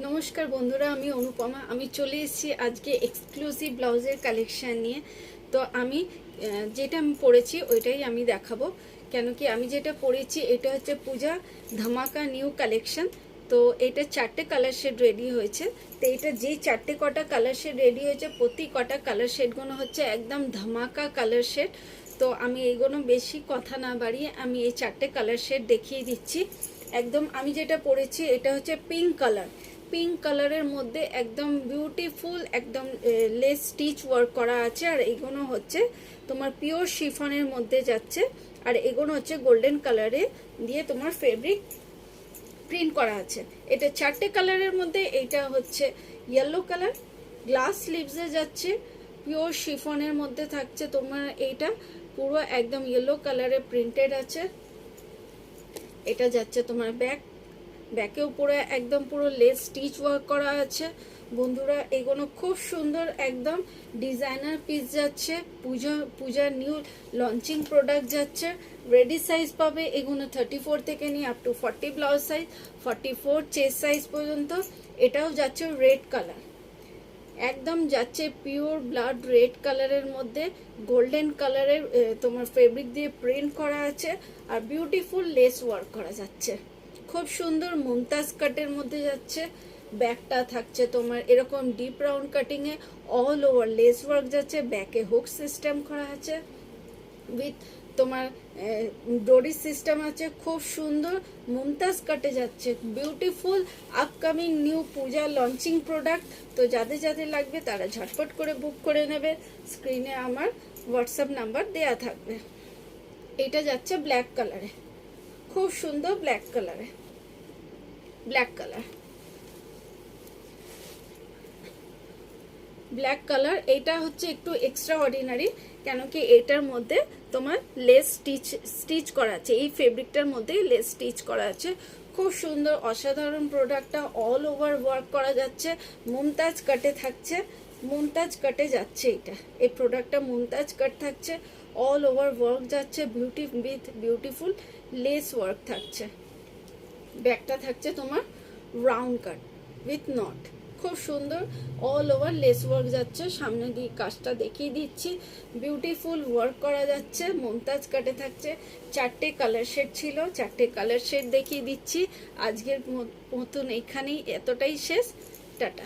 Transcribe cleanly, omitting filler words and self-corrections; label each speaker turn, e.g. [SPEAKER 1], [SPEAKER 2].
[SPEAKER 1] নমস্কার বন্ধুরা, আমি অনুপমা। আমি চলে এসেছি আজকে এক্সক্লুসিভ ব্লাউজের কালেকশান নিয়ে। তো আমি যেটা আমি পরেছি ওইটাই আমি দেখাবো। কেন কি আমি যেটা পরেছি এটা হচ্ছে পূজা ধামাকা নিউ কালেকশন। তো এটা 4টে কালার শেড রেডি হয়েছে। তো এটা যেই 4টে কটা কালার শেড রেডি হয়েছে, প্রতি কটা কালার শেডগুলো হচ্ছে একদম ধামাকা কালার শেড। তো আমি এইগুলো বেশি কথা না বাড়িয়ে আমি এই 4টে কালার শেড দেখিয়ে দিচ্ছি। একদম আমি যেটা পরেছি এটা হচ্ছে পিঙ্ক কালার। পিঙ্ক কালারের মধ্যে একদম বিউটিফুল একদম লেস স্টিচ ওয়ার্ক করা আছে। আর এগুলো হচ্ছে তোমার পিওর শিফনের মধ্যে যাচ্ছে। আর এগুলো হচ্ছে গোল্ডেন কালারে দিয়ে তোমার ফেব্রিক প্রিন্ট করা আছে। এটা 4টে কালারের মধ্যে এইটা হচ্ছে ইয়েলো কালার, গ্লাস স্লিভসে যাচ্ছে, পিওর শিফনের মধ্যে থাকছে তোমার। এইটা পুরো একদম ইয়েলো কালারে প্রিন্টেড আছে। এটা যাচ্ছে তোমার ব্যাকেও পুরো একদম পুরো লেস স্টিচ ওয়ার্ক করা আছে। বন্ধুরা এগুলো খুব সুন্দর একদম ডিজাইনার পিস যাচ্ছে। পূজার নিউ লঞ্চিং প্রোডাক্ট যাচ্ছে। রেডি সাইজ পাবে এগুলো 34 থেকে নিয়ে up to 40 blouse size, 44 chest size পর্যন্ত। এটাও যাচ্ছে রেড কালার, একদম যাচ্ছে পিওর ব্লাড রেড কালারের মধ্যে গোল্ডেন কালারের তোমার ফেব্রিক দিয়ে প্রিন্ট করা আছে। আর বিউটিফুল লেস ওয়ার্ক করা যাচ্ছে, খুব সুন্দর মুমতাজ কাটের মধ্যে যাচ্ছে। ব্যাকটা থাকছে তোমার এরকম ডিপ রাউন্ড কাটিং এ, অল ওভার লেস ওয়ার্ক যাচ্ছে। ব্যাকে হুক সিস্টেম করা আছে উইথ তোমার ডোরি সিস্টেম আছে। খুব সুন্দর মুমতাজ কাটে যাচ্ছে, বিউটিফুল আপকামিং নিউ পূজা লঞ্চিং প্রোডাক্ট। তো যাদের যাদের লাগবে তারা ঝটপট করে বুক করে নেবে। স্ক্রিনে আমার হোয়াটসঅ্যাপ নাম্বার দেয়া থাকবে। এটা যাচ্ছে ব্ল্যাক কালারে, খুব সুন্দর ব্ল্যাক কালারে, ব্ল্যাক কালার, ব্ল্যাক কালার। এটা হচ্ছে একটু এক্সট্রা অর্ডিনারি, কেন কি এটার মধ্যে তোমার লেস স্টিচ করা আছে। এই ফেব্রিকটার মধ্যেই লেস স্টিচ করা আছে। খুব সুন্দর অসাধারণ প্রোডাক্টটা অল ওভার ওয়ার্ক করা যাচ্ছে। মুমতাজ কাটে থাকছে, মুমতাজ কাটে যাচ্ছে। এটা এই প্রোডাক্টটা মুমতাজ কাট থাকছে, অল ওভার ওয়ার্ক যাচ্ছে, বিউটিফুল লেস ওয়ার্ক থাকছে। ব্যাকটা থাকছে তোমার রাউন্ড কাট উইথ নট, খুব সুন্দর অল ওভার লেস ওয়ার্ক যাচ্ছে। সামনে দিয়ে কাজটা দেখিয়ে দিচ্ছি, বিউটিফুল ওয়ার্ক করা যাচ্ছে, মুমতাজ কাটে থাকছে। 4টে কালার শেড ছিল, 4টে কালার শেড দেখিয়ে দিচ্ছি। আজকের মতন এখানেই এতটাই শেষ। টাটা।